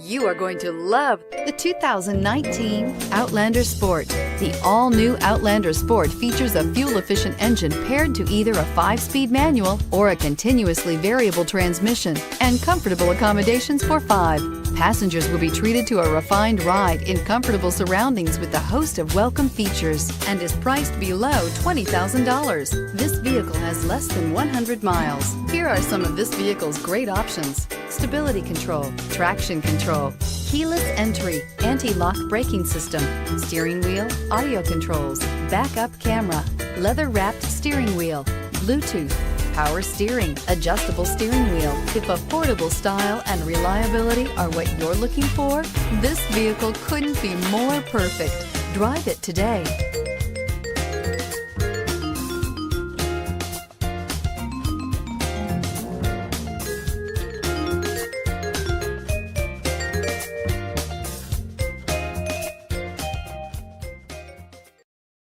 You are going to love the 2019 Outlander Sport. The all-new Outlander Sport features a fuel-efficient engine paired to either a 5-speed manual or a continuously variable transmission and comfortable accommodations for 5. Passengers will be treated to a refined ride in comfortable surroundings with a host of welcome features and is priced below $20,000. This vehicle has less than 100 miles. Here are some of this vehicle's great options: stability control, traction control, keyless entry, anti-lock braking system, steering wheel audio controls, backup camera, leather-wrapped steering wheel, Bluetooth, power steering, adjustable steering wheel. If affordable style and reliability are what you're looking for, this vehicle couldn't be more perfect. Drive it today.